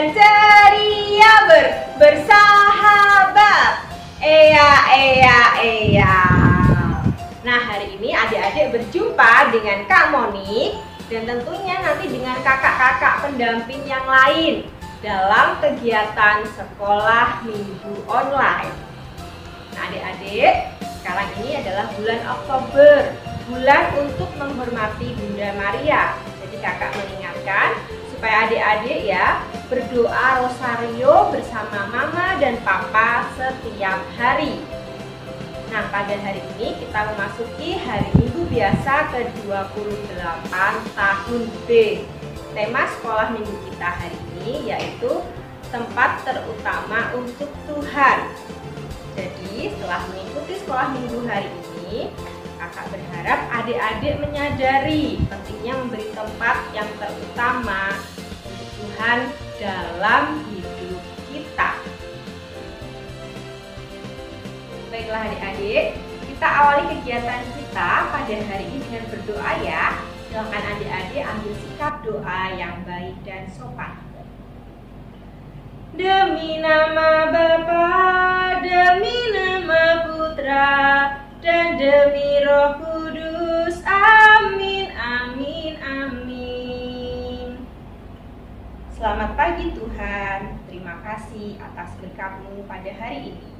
dan ceria bersahabat. Eya. Nah, hari ini adik-adik berjumpa dengan Kak Monik dan tentunya nanti dengan kakak-kakak pendamping yang lain dalam kegiatan sekolah minggu online. Nah, adik-adik, sekarang ini adalah bulan Oktober, bulan untuk menghormati Bunda Maria. Jadi kakak mengingatkan supaya adik-adik ya berdoa rosario bersama mama dan papa setiap hari. Nah, pada hari ini kita memasuki hari Minggu biasa ke-28 tahun B. Tema sekolah minggu kita hari ini yaitu tempat terutama untuk Tuhan. Jadi setelah mengikuti sekolah minggu hari ini, kakak berharap adik-adik menyadari pentingnya memberi tempat yang terutama untuk Tuhan dalam hidup kita. Baiklah adik-adik, kita awali kegiatan kita pada hari ini dengan berdoa ya. Silakan adik-adik ambil sikap doa yang baik dan sopan. Demi nama Bapa, demi nama Putra, dan demi Roh Kudus. Amin, amin, amin. Selamat pagi Tuhan. Terima kasih atas berkat-Mu pada hari ini.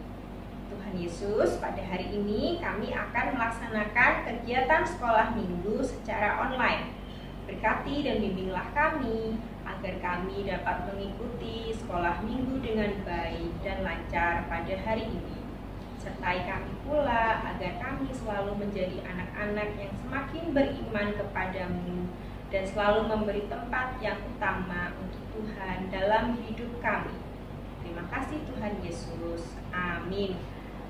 Tuhan Yesus, pada hari ini kami akan melaksanakan kegiatan sekolah minggu secara online. Berkati dan bimbinglah kami agar kami dapat mengikuti sekolah minggu dengan baik dan lancar pada hari ini. Sertai kami pula agar kami selalu menjadi anak-anak yang semakin beriman kepadamu dan selalu memberi tempat yang utama untuk Tuhan dalam hidup kami. Terima kasih Tuhan Yesus. Amin.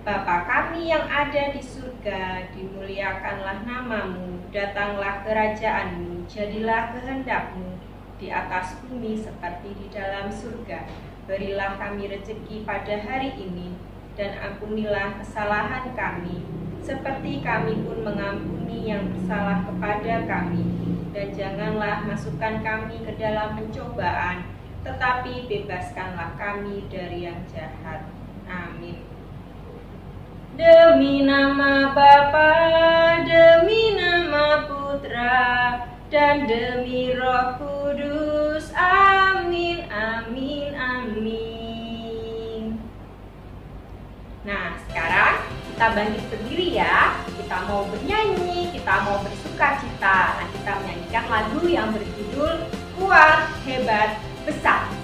Bapa kami yang ada di surga, dimuliakanlah namamu, datanglah kerajaan-Mu, jadilah kehendak-Mu di atas bumi seperti di dalam surga. Berilah kami rezeki pada hari ini, dan ampunilah kesalahan kami, seperti kami pun mengampuni yang bersalah kepada kami. Dan janganlah masukkan kami ke dalam pencobaan, tetapi bebaskanlah kami dari yang jahat. Amin. Demi nama Bapa, demi nama Putra, dan demi Roh Kudus. Amin, amin, amin. Nah, sekarang kita bangkit berdiri ya. Kita mau bernyanyi, kita mau bersukacita. Nah, kita menyanyikan lagu yang berjudul Kuat, Hebat, Besar.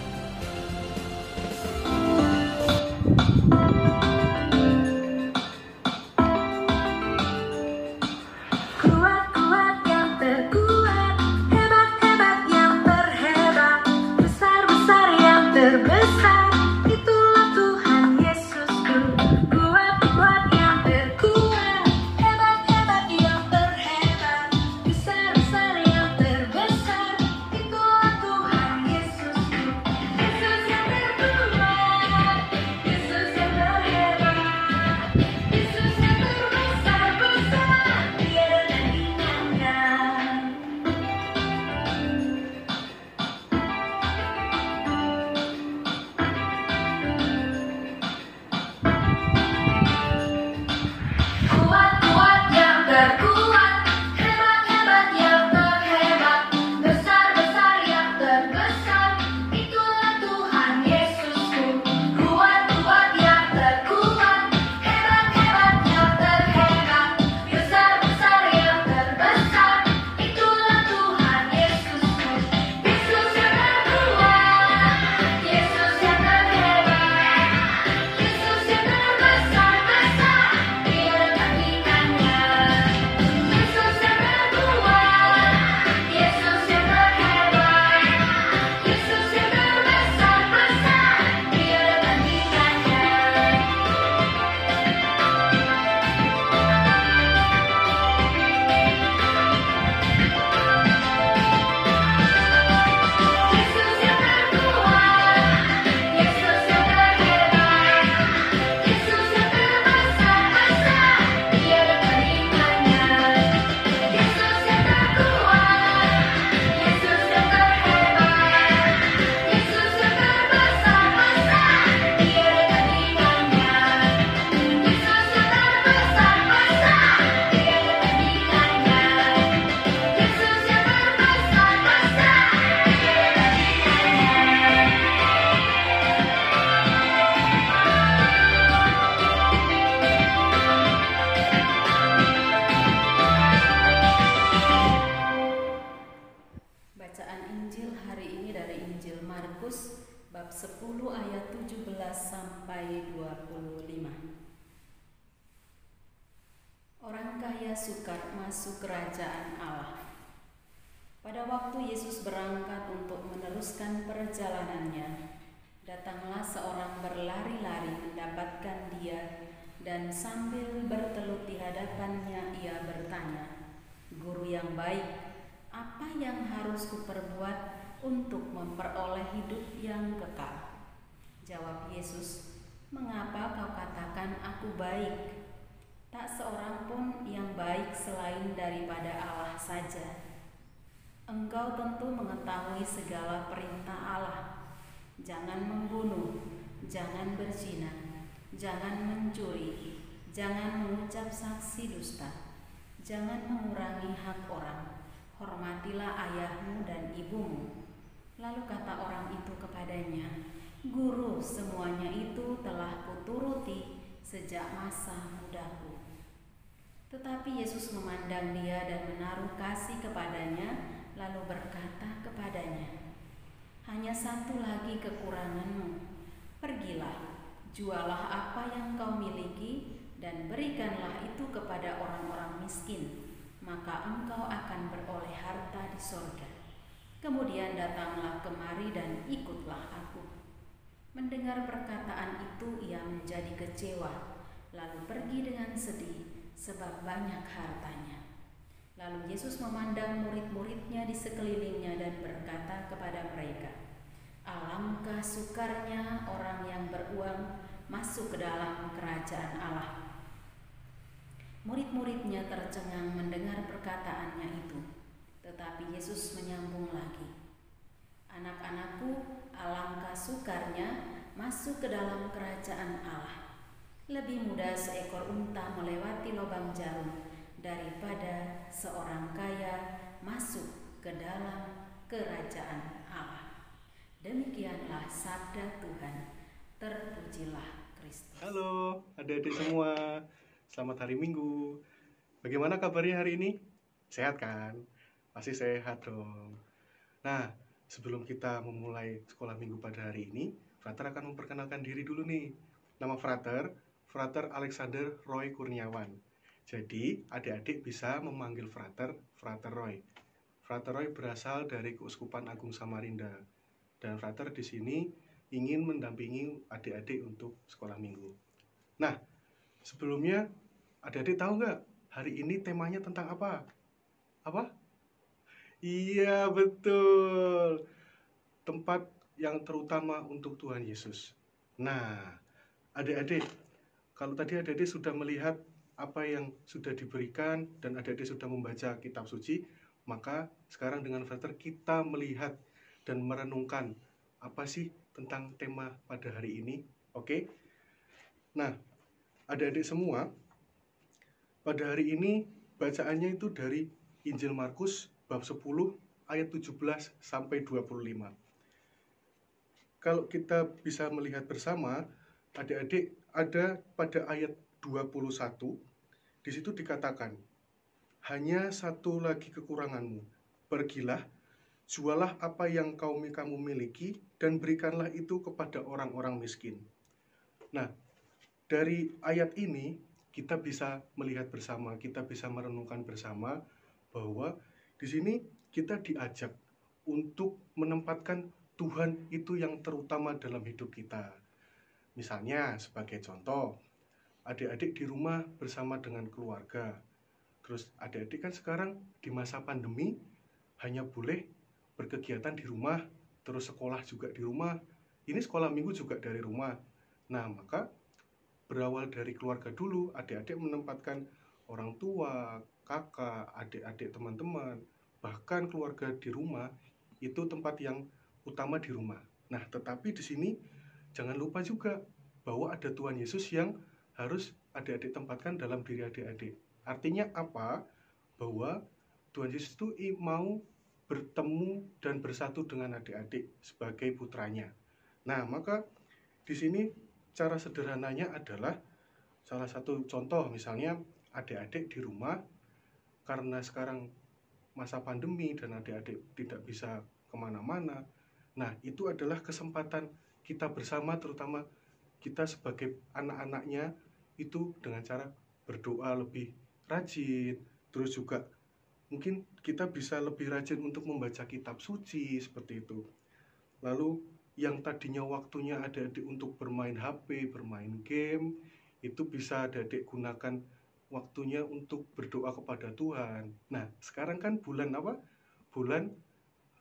Bacaan Injil hari ini dari Injil Markus bab 10 ayat 17 sampai 25. Orang kaya sukar masuk kerajaan Allah. Pada waktu Yesus berangkat untuk meneruskan perjalanannya, datanglah seorang berlari-lari mendapatkan dia, dan sambil bertelut di hadapannya ia bertanya, "Guru yang baik, apa yang harus kuperbuat untuk memperoleh hidup yang kekal?" Jawab Yesus, "Mengapa kau katakan aku baik? Tak seorang pun yang baik selain daripada Allah saja. Engkau tentu mengetahui segala perintah Allah. Jangan membunuh, jangan berzina, jangan mencuri, jangan mengucap saksi dusta, jangan mengurangi hak orang, hormatilah ayahmu dan ibumu." Lalu kata orang itu kepadanya, "Guru, semuanya itu telah kuturuti sejak masa mudaku." Tetapi Yesus memandang dia dan menaruh kasih kepadanya, lalu berkata kepadanya, "Hanya satu lagi kekuranganmu. Pergilah, jualah apa yang kau miliki dan berikanlah itu kepada orang-orang miskin, maka engkau akan beroleh harta di sorga. Kemudian datanglah kemari dan ikutlah aku." Mendengar perkataan itu ia menjadi kecewa, lalu pergi dengan sedih sebab banyak hartanya. Lalu Yesus memandang murid-muridnya di sekelilingnya dan berkata kepada mereka, "Alangkah sukarnya orang yang beruang masuk ke dalam kerajaan Allah." Murid-muridnya tercengang mendengar perkataannya itu. Tetapi Yesus menyambung lagi, "Anak-anakku, alangkah sukarnya masuk ke dalam kerajaan Allah. Lebih mudah seekor unta melewati lubang jarum daripada seorang kaya masuk ke dalam kerajaan Allah." Demikianlah sabda Tuhan. Terpujilah Kristus. Halo adik-adik semua, selamat hari Minggu. Bagaimana kabarnya hari ini? Sehat kan? Pasti sehat dong. Nah, sebelum kita memulai sekolah minggu pada hari ini, Frater akan memperkenalkan diri dulu nih. Nama Frater Alexander Roy Kurniawan. Jadi, adik-adik bisa memanggil Frater Roy. Frater Roy berasal dari Keuskupan Agung Samarinda. Dan Frater di sini ingin mendampingi adik-adik untuk sekolah minggu. Nah, sebelumnya adik-adik tahu nggak hari ini temanya tentang apa? Apa? Iya, betul. Tempat yang terutama untuk Tuhan Yesus. Nah, adik-adik, kalau tadi adik-adik sudah melihat apa yang sudah diberikan dan adik-adik sudah membaca kitab suci, maka sekarang dengan Frater kita melihat dan merenungkan apa sih tentang tema pada hari ini. Oke? Nah, adik-adik semua, pada hari ini bacaannya itu dari Injil Markus bab 10 ayat 17 sampai 25. Kalau kita bisa melihat bersama, adik-adik, ada pada ayat 21, di situ dikatakan, "Hanya satu lagi kekuranganmu. Pergilah, jualah apa yang kamu miliki dan berikanlah itu kepada orang-orang miskin." Nah, dari ayat ini kita bisa melihat bersama, kita bisa merenungkan bersama bahwa di sini kita diajak untuk menempatkan Tuhan itu yang terutama dalam hidup kita. Misalnya sebagai contoh, adik-adik di rumah bersama dengan keluarga. Terus adik-adik kan sekarang di masa pandemi hanya boleh berkegiatan di rumah, terus sekolah juga di rumah. Ini sekolah minggu juga dari rumah. Nah, maka berawal dari keluarga dulu, adik-adik menempatkan orang tua, kakak, adik-adik, teman-teman, bahkan keluarga di rumah, itu tempat yang utama di rumah. Nah, tetapi di sini jangan lupa juga bahwa ada Tuhan Yesus yang harus adik-adik tempatkan dalam diri adik-adik. Artinya apa? Bahwa Tuhan Yesus itu mau bertemu dan bersatu dengan adik-adik sebagai putranya. Nah, maka di sini cara sederhananya adalah salah satu contoh, misalnya adik-adik di rumah karena sekarang masa pandemi dan adik-adik tidak bisa kemana-mana. Nah, itu adalah kesempatan kita bersama, terutama kita sebagai anak-anaknya, itu dengan cara berdoa lebih rajin. Terus juga mungkin kita bisa lebih rajin untuk membaca kitab suci, seperti itu. Lalu yang tadinya waktunya adik-adik untuk bermain HP, bermain game, itu bisa adik-adik gunakan waktunya untuk berdoa kepada Tuhan. Nah, sekarang kan bulan apa? Bulan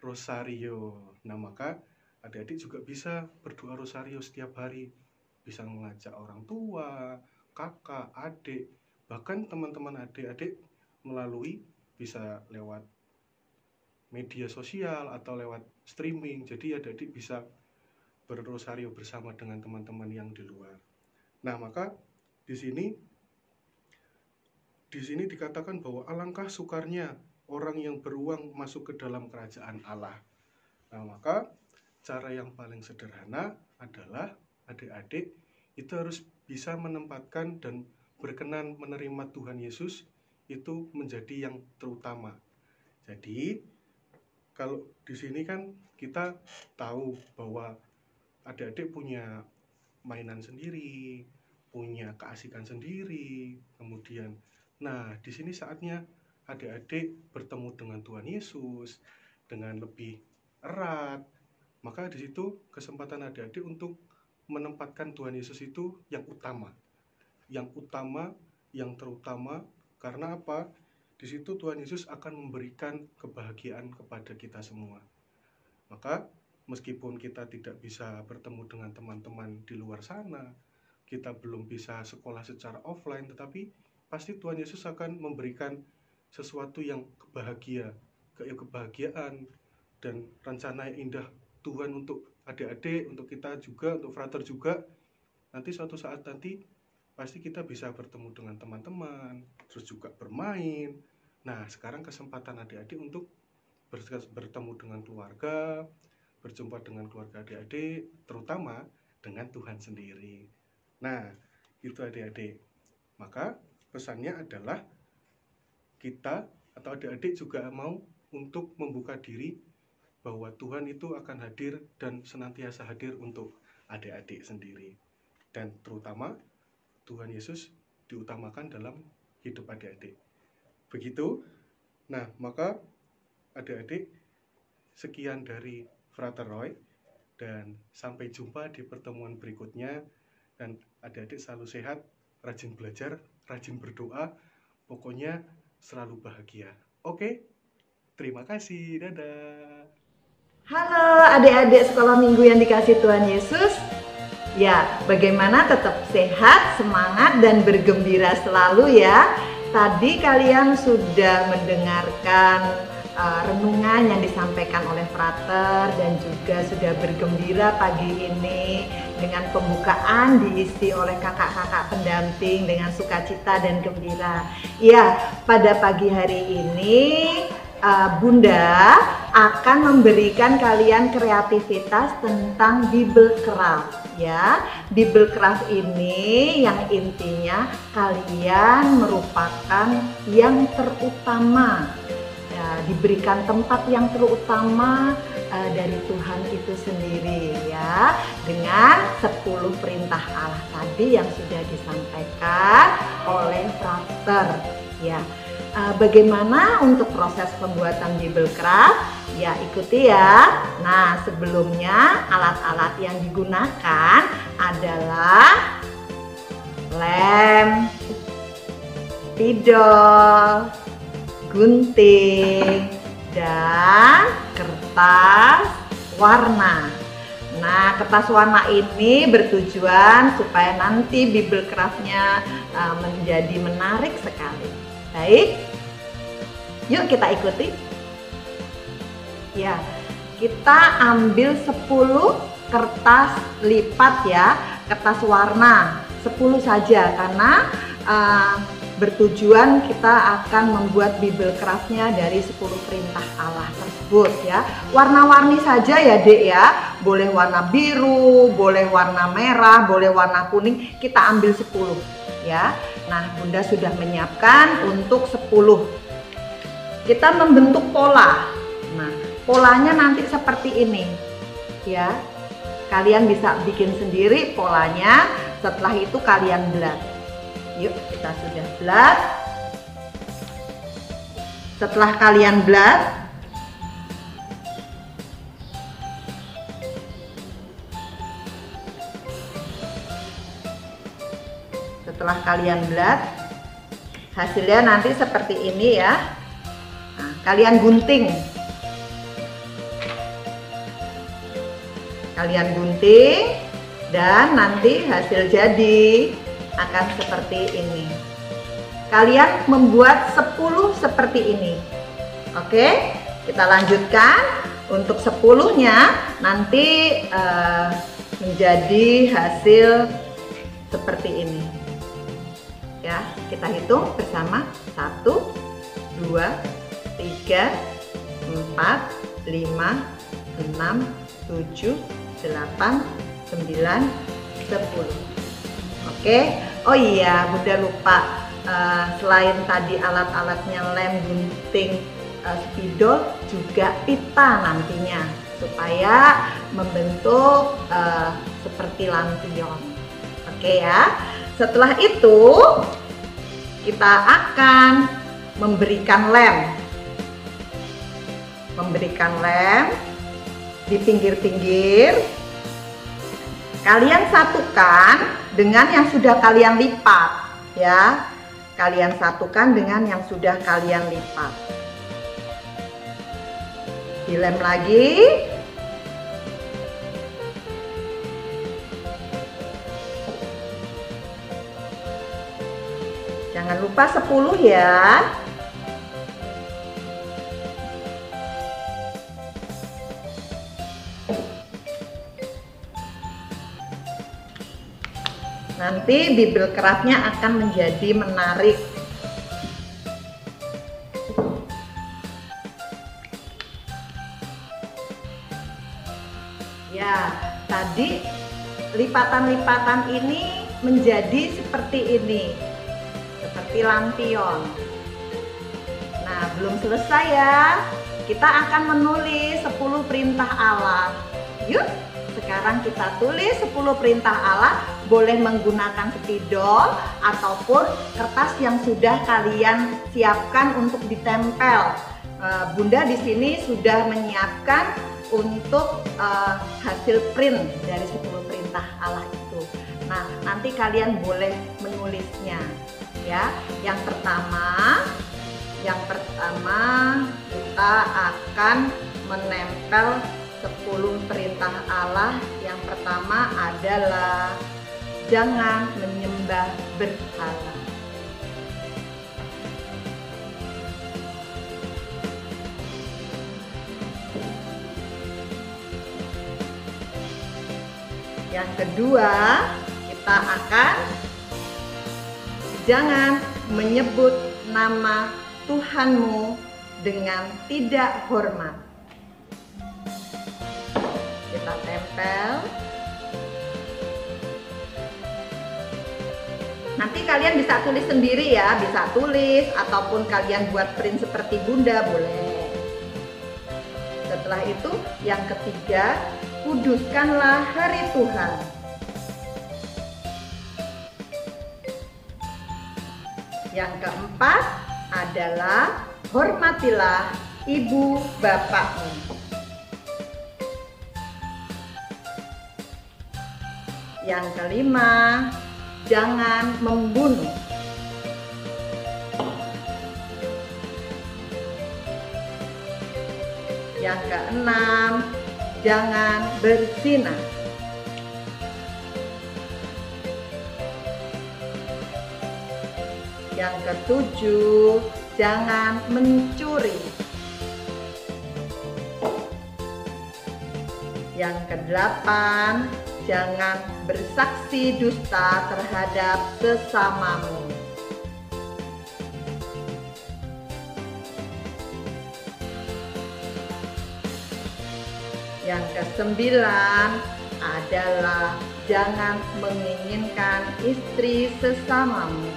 Rosario. Nah, maka adik-adik juga bisa berdoa Rosario setiap hari. Bisa mengajak orang tua, kakak, adik, bahkan teman-teman adik-adik melalui bisa lewat media sosial atau lewat streaming. Jadi adik-adik bisa berrosario bersama dengan teman-teman yang di luar. Nah, maka di sini dikatakan bahwa alangkah sukarnya orang yang beruang masuk ke dalam kerajaan Allah. Nah, maka cara yang paling sederhana adalah adik-adik itu harus bisa menempatkan dan berkenan menerima Tuhan Yesus itu menjadi yang terutama. Jadi kalau di sini kan kita tahu bahwa adik-adik punya mainan sendiri, punya keasikan sendiri, kemudian nah di sini saatnya adik-adik bertemu dengan Tuhan Yesus dengan lebih erat. Maka di situ kesempatan adik-adik untuk menempatkan Tuhan Yesus itu yang utama, yang terutama. Karena apa? Di situ Tuhan Yesus akan memberikan kebahagiaan kepada kita semua. Maka meskipun kita tidak bisa bertemu dengan teman-teman di luar sana, kita belum bisa sekolah secara offline, tetapi pasti Tuhan Yesus akan memberikan sesuatu yang kebahagiaan dan rencana yang indah Tuhan untuk adik-adik, untuk kita juga, untuk frater juga. Nanti suatu saat nanti pasti kita bisa bertemu dengan teman-teman, terus juga bermain. Nah, sekarang kesempatan adik-adik untuk bertemu dengan keluarga, berjumpa dengan keluarga adik-adik, terutama dengan Tuhan sendiri. Nah, itu adik-adik. Maka pesannya adalah kita atau adik-adik juga mau untuk membuka diri bahwa Tuhan itu akan hadir dan senantiasa hadir untuk adik-adik sendiri. Dan terutama Tuhan Yesus diutamakan dalam hidup adik-adik. Begitu. Nah, maka adik-adik, sekian dari Frater Roy, dan sampai jumpa di pertemuan berikutnya. Dan adik-adik selalu sehat, rajin belajar, rajin berdoa, pokoknya selalu bahagia. Oke, terima kasih, dadah. Halo adik-adik sekolah minggu yang dikasih Tuhan Yesus. Ya, bagaimana tetap sehat, semangat, dan bergembira selalu ya. Tadi kalian sudah mendengarkan renungan yang disampaikan oleh Frater dan juga sudah bergembira pagi ini dengan pembukaan diisi oleh kakak-kakak pendamping dengan sukacita dan gembira. Ya, pada pagi hari ini Bunda akan memberikan kalian kreativitas tentang Biblecraft ya. Biblecraft ini yang intinya kalian merupakan yang terutama, ya, diberikan tempat yang terutama dari Tuhan itu sendiri ya, dengan 10 perintah Allah tadi yang sudah disampaikan oleh Frater ya. Bagaimana untuk proses pembuatan Biblecraft? Ya, ikuti ya. Nah, sebelumnya alat-alat yang digunakan adalah lem, spidol, gunting, dan kertas warna. Nah, kertas warna ini bertujuan supaya nanti Biblecraft-nya menjadi menarik sekali. Baik, yuk kita ikuti. Ya, kita ambil 10 kertas lipat ya, kertas warna 10 saja karena bertujuan kita akan membuat Biblecraft-nya dari 10 perintah Allah tersebut ya. Warna-warni saja ya Dek ya, boleh warna biru, boleh warna merah, boleh warna kuning, kita ambil 10 ya. Nah, Bunda sudah menyiapkan untuk 10 kita membentuk pola. Nah, polanya nanti seperti ini ya. Kalian bisa bikin sendiri polanya. Setelah itu kalian belat. Yuk, kita sudah belat. Setelah kalian belat, hasilnya nanti seperti ini ya. Nah, kalian gunting. Dan nanti hasil jadi akan seperti ini. Kalian membuat 10 seperti ini. Oke, kita lanjutkan. Untuk 10-nya nanti menjadi hasil seperti ini. Ya, kita hitung bersama. 1, 2, 3, 4, 5, 6, 7, 8, 9, 10. Oke. Oh iya, Bunda lupa. Selain tadi alat-alatnya lem, gunting, spidol, juga pita nantinya supaya membentuk seperti lampion. Oke ya. Setelah itu kita akan memberikan lem di pinggir-pinggir. Kalian satukan dengan yang sudah kalian lipat ya. Kalian satukan dengan yang sudah kalian lipat. Dilem lagi. Jangan lupa 10 ya. Nanti bibel craftnya akan menjadi menarik. Ya, tadi lipatan-lipatan ini menjadi seperti ini, seperti lampion. Nah, belum selesai ya. Kita akan menulis 10 perintah Allah. Yuk, sekarang kita tulis 10 perintah Allah. Boleh menggunakan spidol ataupun kertas yang sudah kalian siapkan untuk ditempel. Bunda di sini sudah menyiapkan untuk hasil print dari 10 perintah Allah itu. Nah, nanti kalian boleh menulisnya ya. Yang pertama kita akan menempel 10 perintah Allah. Yang pertama adalah jangan menyembah berhala. Yang kedua, kita akan jangan menyebut nama Tuhanmu dengan tidak hormat. Kita tempel. Nanti kalian bisa tulis sendiri ya, bisa tulis ataupun kalian buat print seperti Bunda boleh. Setelah itu yang ketiga, kuduskanlah hari Tuhan. Yang keempat adalah hormatilah ibu bapakmu. Yang kelima, jangan membunuh. Yang keenam, jangan berzina. Yang ketujuh, jangan mencuri. Yang kedelapan, jangan bersaksi dusta terhadap sesamamu. Yang kesembilan adalah jangan menginginkan istri sesamamu.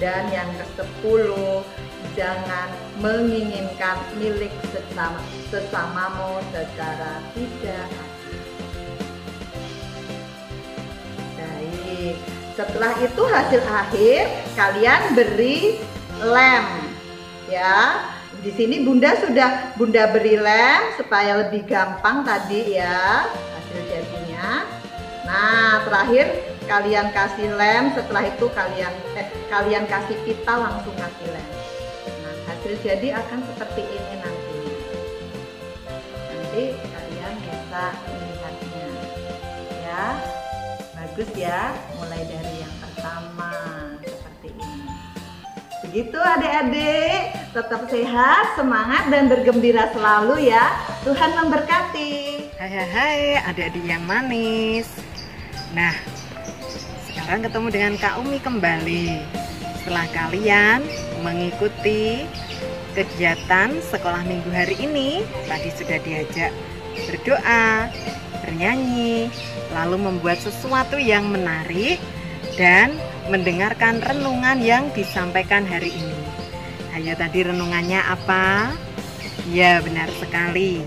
Dan yang ke-10, jangan menginginkan milik sesamamu secara tidak adil. Baik, setelah itu hasil akhir kalian beri lem ya. Di sini Bunda beri lem supaya lebih gampang tadi ya hasil jadinya. Nah, terakhir kalian kasih lem, setelah itu kalian kasih pita, langsung kasih lem. Nah, hasil jadi akan seperti ini nantinya. Nanti kalian bisa melihatnya. Ya. Bagus ya, mulai dari yang pertama seperti ini. Begitu adik-adik, tetap sehat, semangat dan bergembira selalu ya. Tuhan memberkati. Hai adik-adik yang manis. Nah, sekarang ketemu dengan Kak Umi kembali. Setelah kalian mengikuti kegiatan sekolah minggu hari ini, tadi sudah diajak berdoa, bernyanyi, lalu membuat sesuatu yang menarik dan mendengarkan renungan yang disampaikan hari ini. Ayo, tadi renungannya apa? Ya, benar sekali.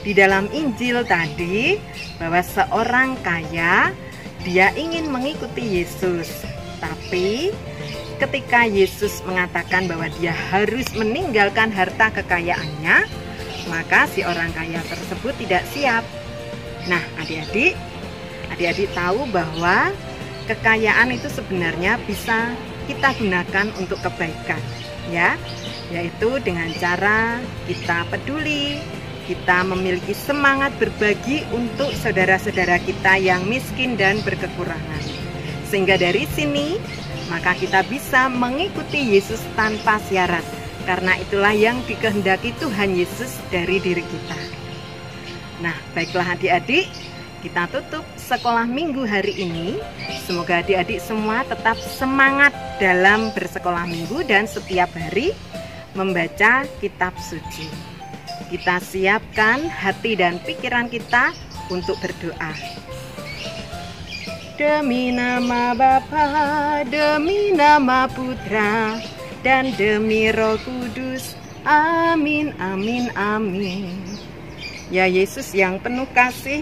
Di dalam Injil tadi, bahwa seorang kaya, dia ingin mengikuti Yesus. Tapi ketika Yesus mengatakan bahwa dia harus meninggalkan harta kekayaannya, maka si orang kaya tersebut tidak siap. Nah, adik-adik tahu bahwa kekayaan itu sebenarnya bisa kita gunakan untuk kebaikan, ya, yaitu dengan cara kita peduli, kita memiliki semangat berbagi untuk saudara-saudara kita yang miskin dan berkekurangan. Sehingga dari sini, maka kita bisa mengikuti Yesus tanpa syarat, karena itulah yang dikehendaki Tuhan Yesus dari diri kita. Nah, baiklah adik-adik, kita tutup sekolah minggu hari ini. Semoga adik-adik semua tetap semangat dalam bersekolah minggu dan setiap hari membaca kitab suci. Kita siapkan hati dan pikiran kita untuk berdoa. Demi nama Bapa, demi nama Putra, dan demi Roh Kudus. Amin, amin, amin. Ya Yesus yang penuh kasih,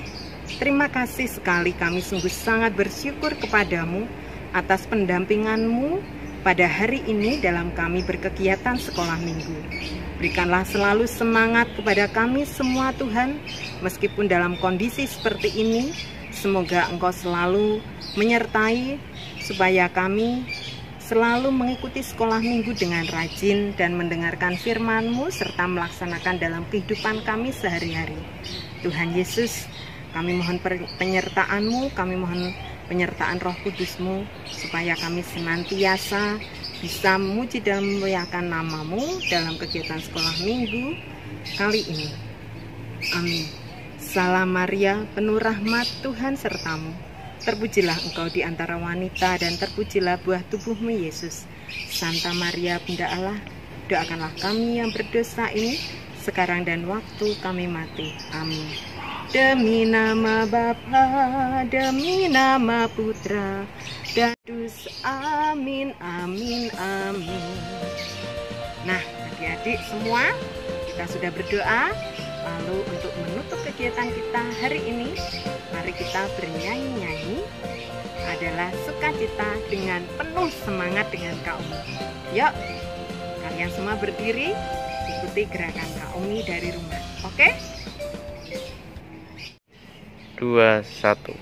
terima kasih sekali, kami sungguh sangat bersyukur kepadamu atas pendampinganmu pada hari ini dalam kami berkegiatan sekolah minggu. Berikanlah selalu semangat kepada kami semua Tuhan, meskipun dalam kondisi seperti ini, semoga Engkau selalu menyertai supaya kami selalu mengikuti sekolah minggu dengan rajin dan mendengarkan firman-Mu serta melaksanakan dalam kehidupan kami sehari-hari. Tuhan Yesus, kami mohon penyertaan-Mu, kami mohon penyertaan Roh Kudus-Mu supaya kami senantiasa bisa memuji dan memuliakan nama-Mu dalam kegiatan sekolah minggu kali ini. Amin. Salam Maria, penuh rahmat, Tuhan sertamu. Terpujilah engkau di antara wanita dan terpujilah buah tubuhmu Yesus. Santa Maria Bunda Allah, doakanlah kami yang berdosa ini sekarang dan waktu kami mati. Amin. Demi nama Bapa, demi nama Putra, dan Kudus. Amin, amin, amin. Nah, adik-adik semua, kita sudah berdoa. Lalu untuk menutup kegiatan kita hari ini, mari kita bernyanyi-nyanyi adalah sukacita dengan penuh semangat dengan Kak Umi. Yuk, kalian semua berdiri, ikuti gerakan Kak Umi dari rumah. Oke? 2, 1